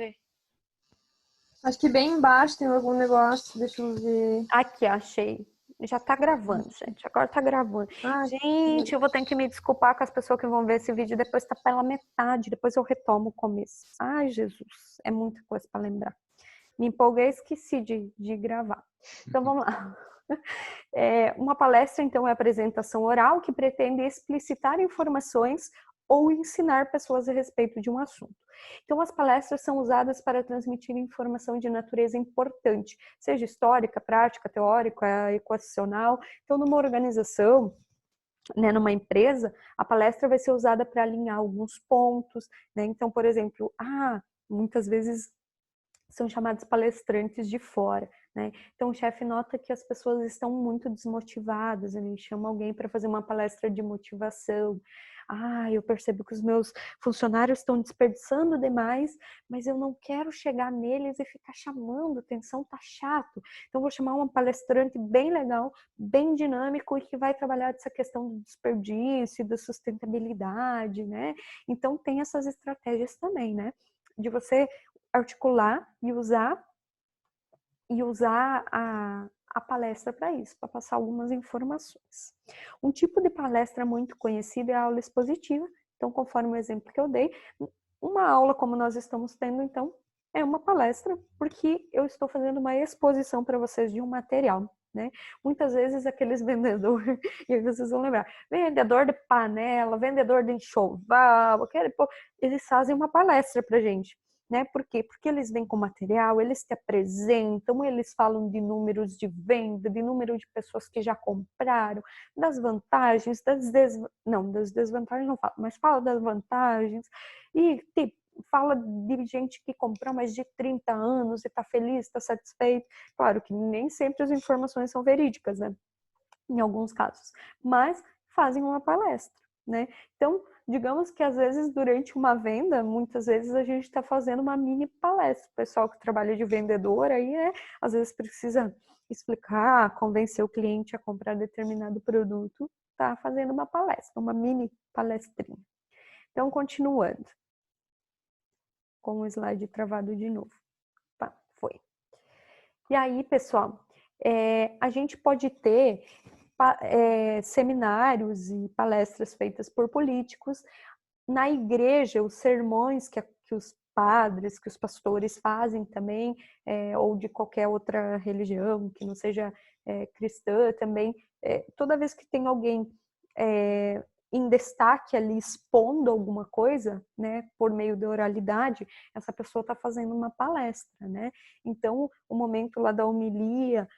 ver. Acho que bem embaixo tem algum negócio, deixa eu ver. Aqui, achei. Já tá gravando, gente. Agora tá gravando. Ah, Gente, eu vou ter que me desculpar com as pessoas que vão ver esse vídeo. Depois tá pela metade. Depois eu retomo o começo. Ai, Jesus. É muita coisa para lembrar. Me empolguei e esqueci de gravar. Então, vamos lá. Uma palestra, então, é a apresentação oral que pretende explicitar informações ou ensinar pessoas a respeito de um assunto. Então, as palestras são usadas para transmitir informação de natureza importante, seja histórica, prática, teórica, equacional. Então, numa organização, né, numa empresa, a palestra vai ser usada para alinhar alguns pontos, né? Então, por exemplo, muitas vezes são chamados palestrantes de fora, né? Então o chefe nota que as pessoas estão muito desmotivadas, ele chama alguém para fazer uma palestra de motivação. Eu percebo que os meus funcionários estão desperdiçando demais, mas eu não quero chegar neles e ficar chamando atenção, tá chato. Então vou chamar uma palestrante bem legal, bem dinâmico e que vai trabalhar essa questão do desperdício, da sustentabilidade, né? Então tem essas estratégias também, né? De você articular e usar a palestra para isso, para passar algumas informações. Um tipo de palestra muito conhecido é a aula expositiva. Então, conforme o exemplo que eu dei, uma aula como nós estamos tendo, então, é uma palestra, porque eu estou fazendo uma exposição para vocês de um material, né? Muitas vezes aqueles vendedores, e aí vocês vão lembrar, vendedor de panela, vendedor de enxoval, eles fazem uma palestra para gente. Né? Por quê? Porque eles vêm com material, eles te apresentam, eles falam de números de venda, de número de pessoas que já compraram, das vantagens, das desvantagens não fala, mas fala das vantagens e fala de gente que comprou mais de 30 anos e está feliz, está satisfeito. Claro que nem sempre as informações são verídicas, né? Em alguns casos, mas fazem uma palestra, né? Então, digamos que às vezes durante uma venda, muitas vezes a gente está fazendo uma mini palestra. O pessoal que trabalha de vendedor aí, né, às vezes precisa explicar, convencer o cliente a comprar determinado produto, tá fazendo uma palestra, uma mini palestrinha. Então, continuando. Com o slide travado de novo. Tá, foi. E aí, pessoal, a gente pode ter seminários e palestras feitas por políticos. Na igreja, os sermões que os padres, que os pastores fazem também, ou de qualquer outra religião, que não seja cristã também, toda vez que tem alguém em destaque ali expondo alguma coisa, né, por meio da oralidade, essa pessoa está fazendo uma palestra, né? Então, o momento lá da homilia,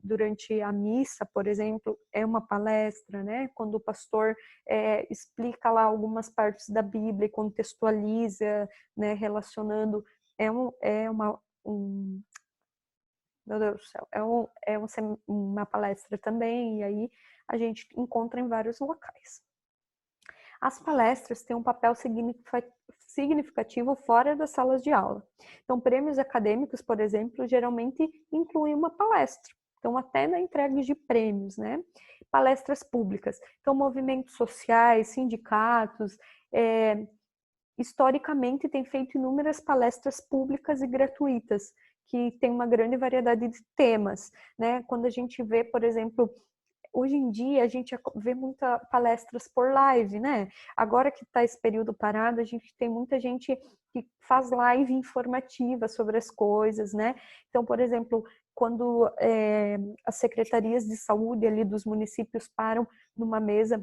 durante a missa, por exemplo, é uma palestra, né? Quando o pastor explica lá algumas partes da Bíblia e contextualiza, né, relacionando, meu Deus do céu, uma palestra também, e aí a gente encontra em vários locais. As palestras têm um papel significativo fora das salas de aula. Então, prêmios acadêmicos, por exemplo, geralmente incluem uma palestra. Então, até na entrega de prêmios, né? Palestras públicas. Então, movimentos sociais, sindicatos, historicamente têm feito inúmeras palestras públicas e gratuitas, que tem uma grande variedade de temas, né? Quando a gente vê, por exemplo, hoje em dia a gente vê muitas palestras por live, né? Agora que está esse período parado, a gente tem muita gente que faz live informativa sobre as coisas, né? Então, por exemplo, quando as secretarias de saúde ali dos municípios param numa mesa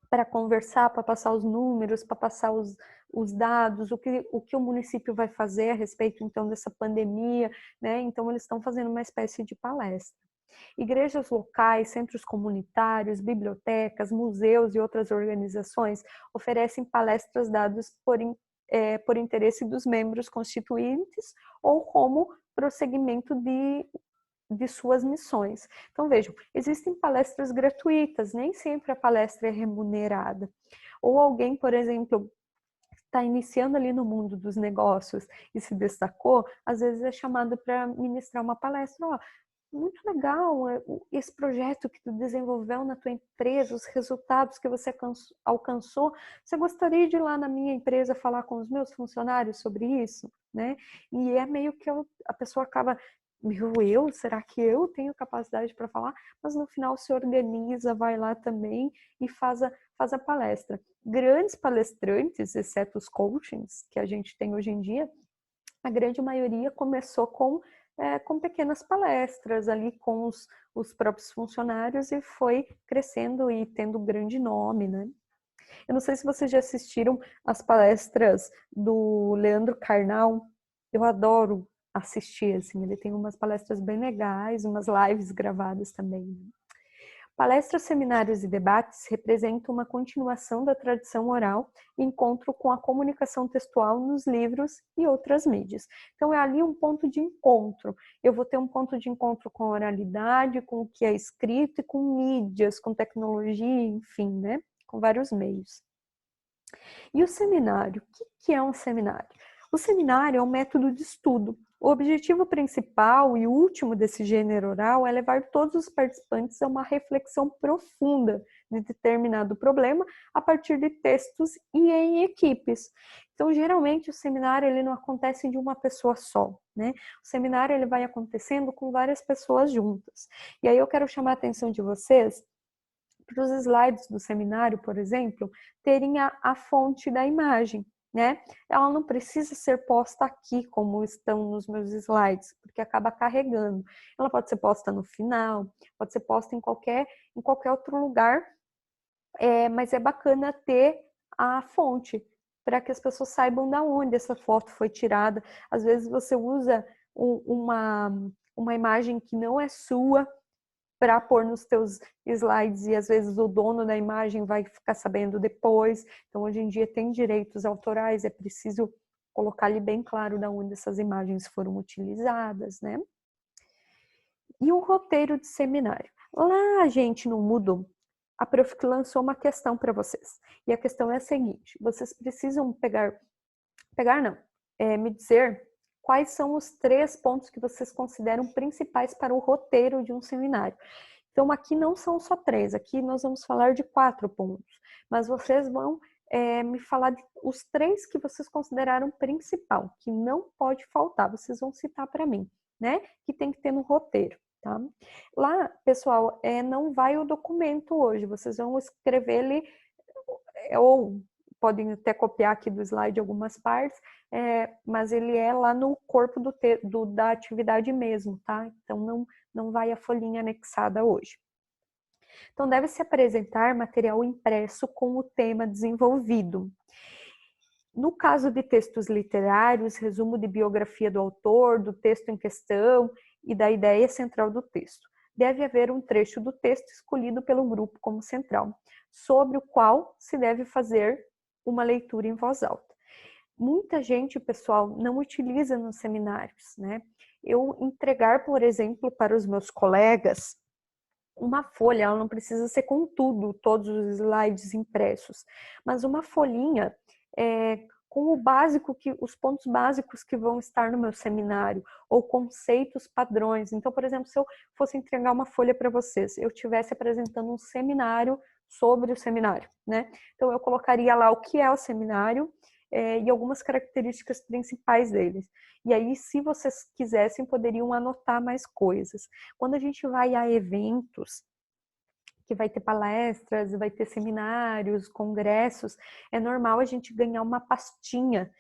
para conversar, para passar os números, para passar os dados, o que o município vai fazer a respeito, então, dessa pandemia, né? Então, eles estão fazendo uma espécie de palestra. Igrejas locais, centros comunitários, bibliotecas, museus e outras organizações oferecem palestras dadas por interesse dos membros constituintes ou como prosseguimento de suas missões. Então, vejam, existem palestras gratuitas, nem sempre a palestra é remunerada. Ou alguém, por exemplo, está iniciando ali no mundo dos negócios e se destacou, às vezes é chamado para ministrar uma palestra. Muito legal esse projeto que tu desenvolveu na tua empresa, os resultados que você alcançou. Você gostaria de ir lá na minha empresa falar com os meus funcionários sobre isso? né? E é meio que a pessoa acaba, será que eu tenho capacidade para falar? Mas no final se organiza, vai lá também e faz a palestra. Grandes palestrantes, exceto os coachings que a gente tem hoje em dia, a grande maioria começou com pequenas palestras ali com os próprios funcionários e foi crescendo e tendo grande nome, né? Eu não sei se vocês já assistiram as palestras do Leandro Carnal. Eu adoro assistir, assim, ele tem umas palestras bem legais, umas lives gravadas também. Palestras, seminários e debates representam uma continuação da tradição oral e encontro com a comunicação textual nos livros e outras mídias. Então, é ali um ponto de encontro. Eu vou ter um ponto de encontro com a oralidade, com o que é escrito e com mídias, com tecnologia, enfim, né? Com vários meios. E o seminário? O que é um seminário? O seminário é um método de estudo. O objetivo principal e último desse gênero oral é levar todos os participantes a uma reflexão profunda de determinado problema a partir de textos e em equipes. Então, geralmente, o seminário ele não acontece de uma pessoa só, né? O seminário ele vai acontecendo com várias pessoas juntas. E aí eu quero chamar a atenção de vocês para os slides do seminário, por exemplo, terem a fonte da imagem, né? Ela não precisa ser posta aqui, como estão nos meus slides, porque acaba carregando. Ela pode ser posta no final, pode ser posta em qualquer outro lugar, mas é bacana ter a fonte, para que as pessoas saibam de onde essa foto foi tirada. Às vezes você usa uma imagem que não é sua, para pôr nos teus slides e às vezes o dono da imagem vai ficar sabendo depois. Então, hoje em dia tem direitos autorais, é preciso colocar ali bem claro de onde essas imagens foram utilizadas, né? E o roteiro de seminário. Lá, gente, no Moodle, a Prof lançou uma questão para vocês. E a questão é a seguinte, vocês precisam me dizer quais são os 3 pontos que vocês consideram principais para o roteiro de um seminário. Então, aqui não são só 3, aqui nós vamos falar de 4 pontos, mas vocês vão me falar os 3 que vocês consideraram principal, que não pode faltar, vocês vão citar para mim, né? Que tem que ter no roteiro, tá? Lá, pessoal, não vai o documento hoje, vocês vão escrever ele, ou podem até copiar aqui do slide algumas partes, mas ele é lá no corpo da atividade mesmo, tá? Então, não vai a folhinha anexada hoje. Então, deve-se apresentar material impresso com o tema desenvolvido. No caso de textos literários, resumo de biografia do autor, do texto em questão e da ideia central do texto. Deve haver um trecho do texto escolhido pelo grupo como central, sobre o qual se deve fazer uma leitura em voz alta. Muita gente, pessoal, não utiliza nos seminários, né? Eu entregar, por exemplo, para os meus colegas uma folha, ela não precisa ser com tudo, todos os slides impressos, mas uma folhinha com os pontos básicos que vão estar no meu seminário, ou conceitos padrões. Então, por exemplo, se eu fosse entregar uma folha para vocês, eu estivesse apresentando um seminário sobre o seminário, né? Então, eu colocaria lá o que é o seminário, e algumas características principais deles. E aí, se vocês quisessem, poderiam anotar mais coisas. Quando a gente vai a eventos, que vai ter palestras, vai ter seminários, congressos, é normal a gente ganhar uma pastinha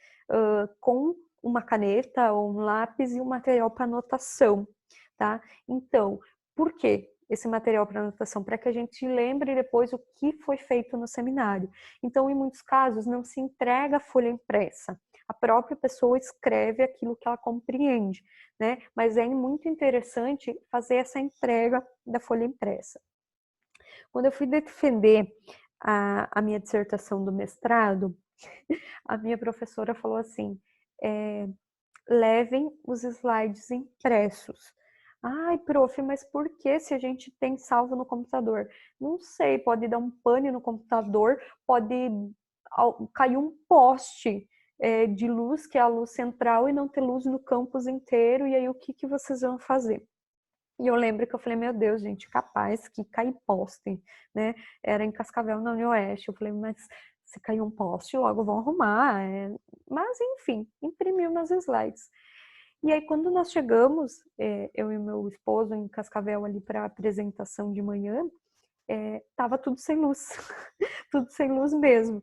com uma caneta ou um lápis e um material para anotação, tá? Então, por quê? Esse material para anotação, para que a gente lembre depois o que foi feito no seminário. Então, em muitos casos, não se entrega a folha impressa. A própria pessoa escreve aquilo que ela compreende, né? Mas é muito interessante fazer essa entrega da folha impressa. Quando eu fui defender a minha dissertação do mestrado, a minha professora falou assim, levem os slides impressos. Ai, prof, mas por que se a gente tem salvo no computador? Não sei, pode dar um pane no computador, pode cair um poste de luz, que é a luz central, e não ter luz no campus inteiro, e aí o que vocês vão fazer? E eu lembro que eu falei, meu Deus, gente, capaz que cai poste, né? Era em Cascavel, na União Oeste. Eu falei, mas Se cair um poste, logo vão arrumar. Mas, enfim, imprimi umas slides. E aí, quando nós chegamos, eu e meu esposo, em Cascavel, ali para a apresentação de manhã, tava tudo sem luz. Tudo sem luz mesmo.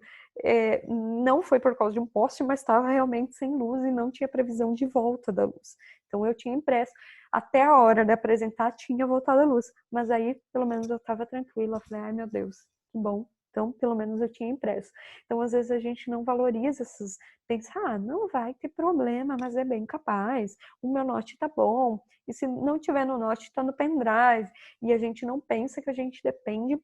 Não foi por causa de um poste, mas estava realmente sem luz e não tinha previsão de volta da luz. Então, eu tinha impresso. Até a hora de apresentar, tinha voltado a luz. Mas aí, pelo menos, eu estava tranquila. Eu falei, ai, meu Deus, que bom. Então, pelo menos eu tinha impresso. Então, às vezes a gente não valoriza essas... Pensa, não vai ter problema, mas é bem capaz. O meu note tá bom. E se não tiver no note, tá no pendrive. E a gente não pensa que a gente depende,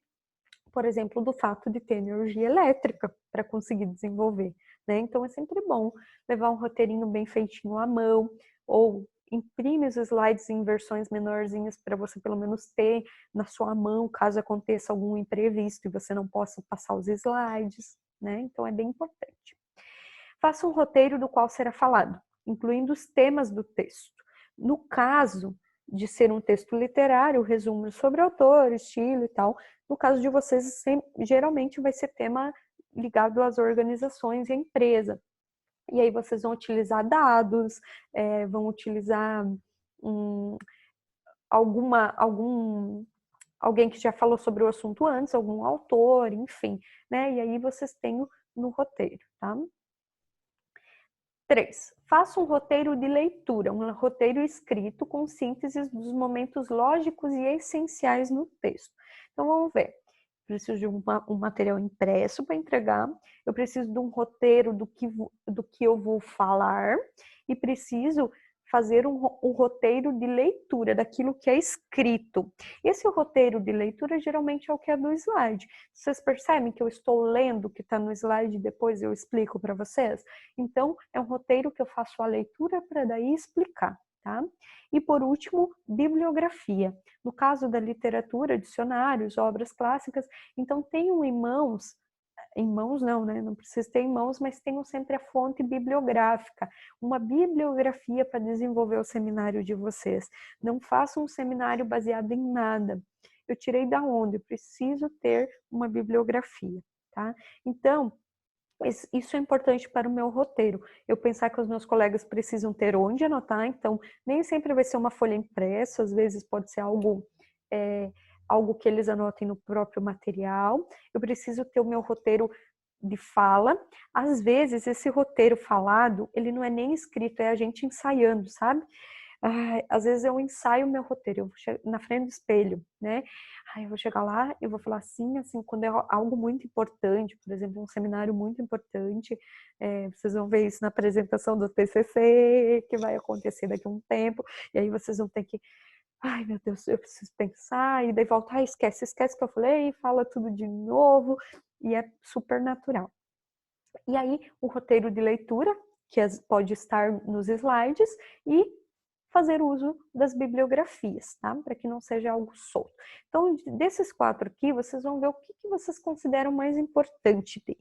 por exemplo, do fato de ter energia elétrica para conseguir desenvolver, né? Então, é sempre bom levar um roteirinho bem feitinho à mão, ou imprime os slides em versões menorzinhas para você pelo menos ter na sua mão, caso aconteça algum imprevisto e você não possa passar os slides, né? Então, é bem importante. Faça um roteiro do qual será falado, incluindo os temas do texto. No caso de ser um texto literário, resumo sobre o autor, estilo e tal. No caso de vocês, geralmente vai ser tema ligado às organizações e à empresa. E aí vocês vão utilizar dados, vão utilizar alguém que já falou sobre o assunto antes, algum autor, enfim, né? E aí vocês têm no roteiro, tá? 3. Faça um roteiro de leitura, um roteiro escrito com sínteses dos momentos lógicos e essenciais no texto. Então, vamos ver. Preciso de um material impresso para entregar, eu preciso de um roteiro do que eu vou falar e preciso fazer um roteiro de leitura daquilo que é escrito. Esse roteiro de leitura geralmente é o que é do slide. Vocês percebem que eu estou lendo o que está no slide e depois eu explico para vocês? Então, é um roteiro que eu faço a leitura para daí explicar, tá? E por último, bibliografia. No caso da literatura, dicionários, obras clássicas, então tenham em mãos não, né? Não precisa ter em mãos, mas tenham sempre a fonte bibliográfica, uma bibliografia para desenvolver o seminário de vocês. Não façam um seminário baseado em nada. Eu tirei da onde? Eu preciso ter uma bibliografia, tá? Então, isso é importante para o meu roteiro. Eu pensar que os meus colegas precisam ter onde anotar, então nem sempre vai ser uma folha impressa, às vezes pode ser algo que eles anotem no próprio material. Eu preciso ter o meu roteiro de fala. Às vezes, esse roteiro falado, ele não é nem escrito, é a gente ensaiando, sabe? Às vezes eu ensaio o meu roteiro, eu vou na frente do espelho, né? Eu vou chegar lá e vou falar assim, quando é algo muito importante, por exemplo, um seminário muito importante, vocês vão ver isso na apresentação do TCC, que vai acontecer daqui a um tempo, e aí vocês vão ter que ai, meu Deus, eu preciso pensar, e daí volta, esquece que eu falei, fala tudo de novo, e é super natural. E aí, o roteiro de leitura, que pode estar nos slides, e fazer uso das bibliografias, tá? Para que não seja algo solto. Então, desses 4 aqui, vocês vão ver o que vocês consideram mais importante ter.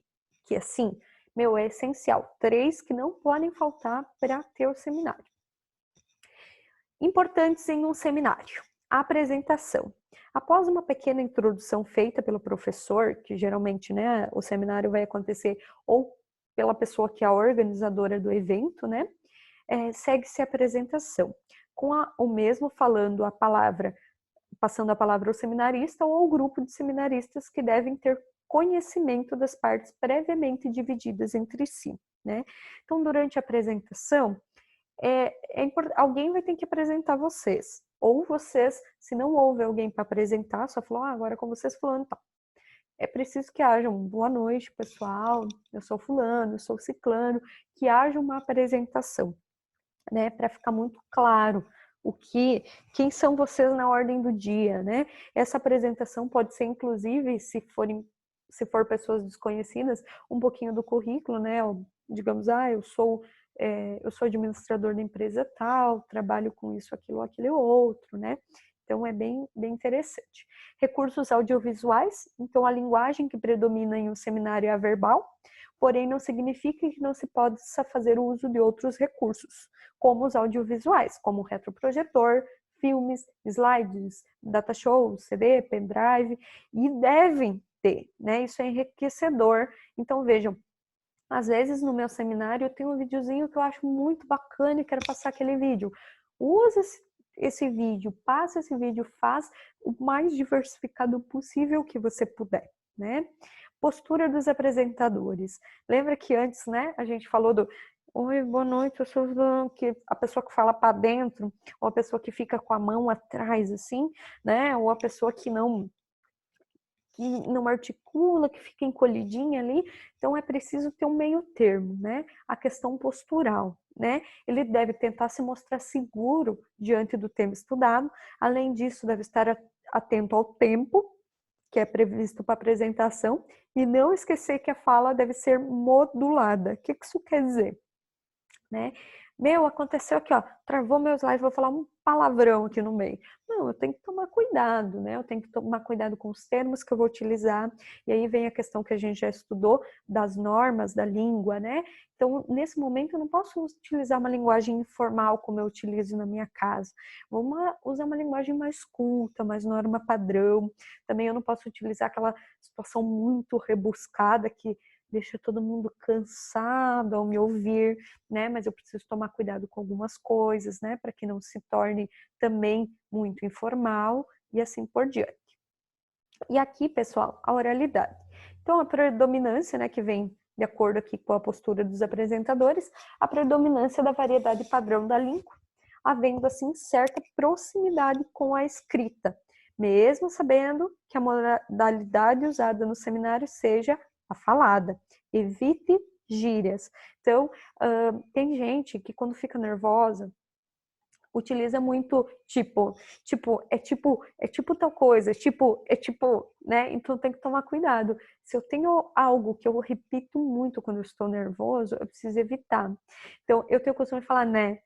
Que assim, é essencial. 3 que não podem faltar para ter o seminário. Importantes em um seminário. A apresentação. Após uma pequena introdução feita pelo professor, que geralmente, né, o seminário vai acontecer ou pela pessoa que é a organizadora do evento, né, segue-se a apresentação, com o mesmo falando a palavra, passando a palavra ao seminarista ou ao grupo de seminaristas que devem ter conhecimento das partes previamente divididas entre si, né. Então, durante a apresentação, alguém vai ter que apresentar vocês. Ou vocês, se não houve alguém para apresentar, só falou, agora é com vocês fulano, tá. É preciso que haja um boa noite, pessoal, eu sou fulano, eu sou ciclano, que haja uma apresentação, né, para ficar muito claro quem são vocês na ordem do dia, né? Essa apresentação pode ser, inclusive, se for pessoas desconhecidas, um pouquinho do currículo, né? Digamos, eu sou administrador da empresa tal, trabalho com isso, aquele outro, né? Então, é bem, bem interessante. Recursos audiovisuais. Então, a linguagem que predomina em um seminário é a verbal, porém não significa que não se possa fazer uso de outros recursos, como os audiovisuais, como retroprojetor, filmes, slides, data shows, CD, pendrive, e devem ter, né? Isso é enriquecedor. Então, vejam, às vezes no meu seminário eu tenho um videozinho que eu acho muito bacana e quero passar aquele vídeo. Usa esse vídeo, passa esse vídeo, faz o mais diversificado possível que você puder, né? Postura dos apresentadores. Lembra que antes, né, a gente falou do oi, boa noite, eu sou que a pessoa que fala para dentro, ou a pessoa que fica com a mão atrás assim, né? Ou a pessoa que não articula, que fica encolhidinha ali. Então é preciso ter um meio termo, né? A questão postural, né? Ele deve tentar se mostrar seguro diante do tema estudado. Além disso, deve estar atento ao tempo que é previsto para a apresentação e não esquecer que a fala deve ser modulada. O que isso quer dizer? Né? Meu, aconteceu aqui, ó, travou meu slide, vou falar um palavrão aqui no meio. Não, eu tenho que tomar cuidado, né? Eu tenho que tomar cuidado com os termos que eu vou utilizar. E aí vem a questão que a gente já estudou das normas da língua, né? Então, nesse momento, eu não posso utilizar uma linguagem informal como eu utilizo na minha casa. Vou usar uma linguagem mais culta, mais norma padrão. Também eu não posso utilizar aquela situação muito rebuscada que deixa todo mundo cansado ao me ouvir, né? Mas eu preciso tomar cuidado com algumas coisas, né? Para que não se torne também muito informal e assim por diante. E aqui, pessoal, a oralidade. Então, a predominância, né, que vem de acordo aqui com a postura dos apresentadores, a predominância da variedade padrão da língua, havendo assim certa proximidade com a escrita, mesmo sabendo que a modalidade usada no seminário seja a falada. Evite gírias. Então, tem gente que quando fica nervosa, utiliza muito é tipo tal coisa, né? Então tem que tomar cuidado. Se eu tenho algo que eu repito muito quando eu estou nervoso, eu preciso evitar. Então, eu tenho o costume de falar né.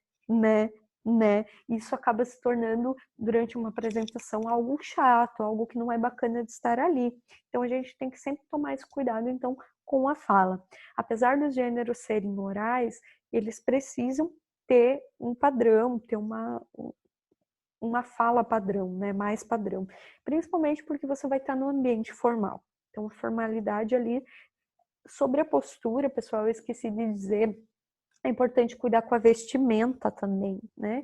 Isso acaba se tornando, durante uma apresentação, algo chato, algo que não é bacana de estar ali. Então, a gente tem que sempre tomar esse cuidado, então, com a fala. Apesar dos gêneros serem orais, eles precisam ter um padrão, ter uma fala padrão, né? Mais padrão. Principalmente porque você vai estar no ambiente formal. Então, a formalidade ali, sobre a postura, pessoal, eu esqueci de dizer, é importante cuidar com a vestimenta também, né?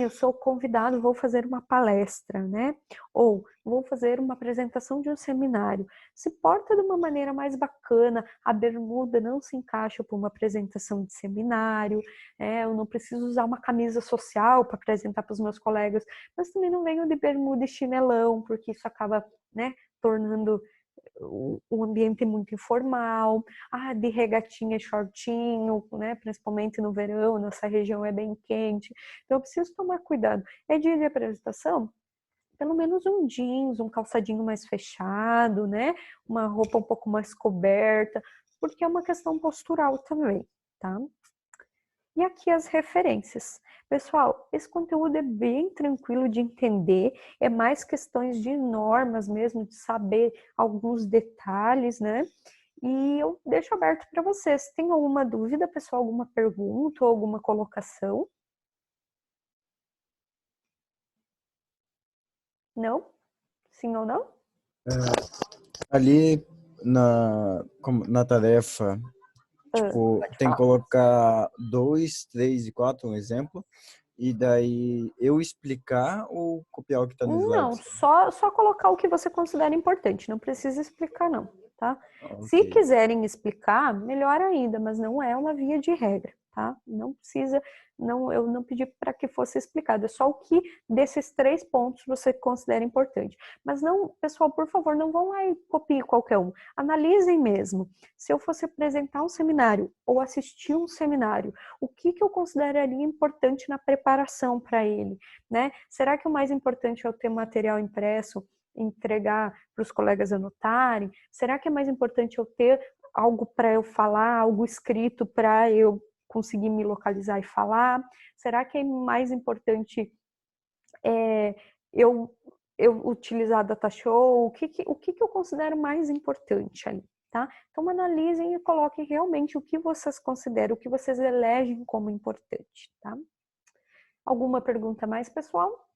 Eu sou convidado, vou fazer uma palestra, né? Ou vou fazer uma apresentação de um seminário. Se porta de uma maneira mais bacana, a bermuda não se encaixa para uma apresentação de seminário, eu não preciso usar uma camisa social para apresentar para os meus colegas, mas também não venho de bermuda e chinelão, porque isso acaba, né, tornando um ambiente muito informal, de regatinha e shortinho, né? Principalmente no verão, nossa região é bem quente, então eu preciso tomar cuidado. É dia de apresentação? Pelo menos um jeans, um calçadinho mais fechado, né? Uma roupa um pouco mais coberta, porque é uma questão postural também, tá? E aqui as referências. Pessoal, esse conteúdo é bem tranquilo de entender, é mais questões de normas mesmo, de saber alguns detalhes, né? E eu deixo aberto para vocês. Tem alguma dúvida, pessoal? Alguma pergunta ou alguma colocação? Não? Sim ou não? Ali na tarefa, tipo, tem que colocar 2, 3 e 4, um exemplo, e daí eu explicar ou copiar o que está no slide? Não, só colocar o que você considera importante, não precisa explicar não, tá? Se Ok. quiserem explicar, melhor ainda, mas não é uma via de regra, tá? Não precisa, eu não pedi para que fosse explicado, é só o que desses 3 pontos você considera importante. Mas não, pessoal, por favor, não vão lá e copiem qualquer um. Analisem mesmo. Se eu fosse apresentar um seminário ou assistir um seminário, o que eu consideraria importante na preparação para ele, né? Será que o mais importante é eu ter material impresso, entregar para os colegas anotarem? Será que é mais importante eu ter algo para eu falar, algo escrito para eu conseguir me localizar e falar? Será que é mais importante eu, eu utilizar data show? O que eu considero mais importante ali? Tá? Então analisem e coloquem realmente o que vocês consideram, o que vocês elegem como importante, tá? Alguma pergunta mais, pessoal?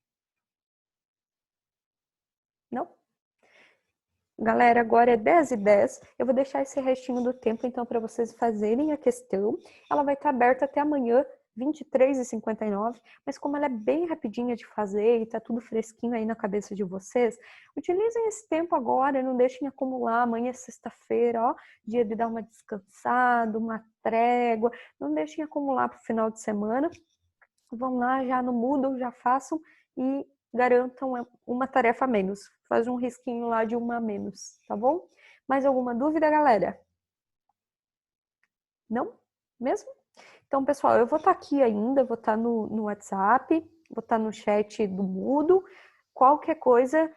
Não? Galera, agora é 10h10. Eu vou deixar esse restinho do tempo, então, para vocês fazerem a questão. Ela vai estar aberta até amanhã, 23h59. Mas como ela é bem rapidinha de fazer e tá tudo fresquinho aí na cabeça de vocês, utilizem esse tempo agora, não deixem acumular. Amanhã é sexta-feira, ó, dia de dar uma descansada, uma trégua. Não deixem acumular para o final de semana. Vão lá, já no Moodle, já façam e garantam uma tarefa a menos. Faz um risquinho lá de uma a menos, tá bom? Mais alguma dúvida, galera? Não? Mesmo? Então, pessoal, eu vou estar aqui ainda, vou estar no WhatsApp, vou estar no chat do Moodle. Qualquer coisa,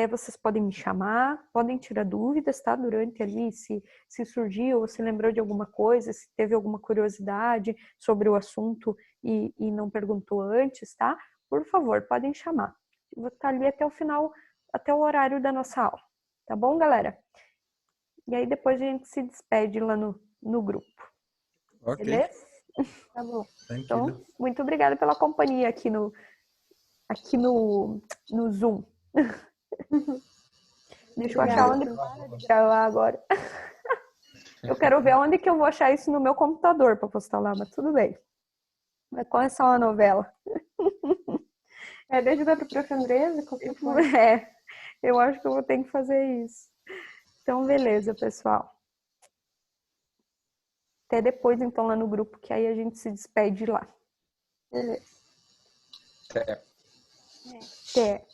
vocês podem me chamar, podem tirar dúvidas, tá? Durante ali, se surgiu ou se lembrou de alguma coisa, se teve alguma curiosidade sobre o assunto e não perguntou antes, tá? Por favor, podem chamar. Eu vou estar ali até o final, até o horário da nossa aula. Tá bom, galera? E aí depois a gente se despede lá no grupo. Ok. Beleza? Tá bom. Tranquilo. Então, muito obrigada pela companhia aqui no Zoom. Deixa eu achar onde para de gravar agora. Eu quero ver onde que eu vou achar isso no meu computador para postar lá, mas tudo bem. Vai começar uma novela. Deixa eu dar pro prof. Andresa, qualquer coisa. Eu acho que eu vou ter que fazer isso. Então, beleza, pessoal. Até depois, então, lá no grupo, que aí a gente se despede lá. Beleza. Até. Até.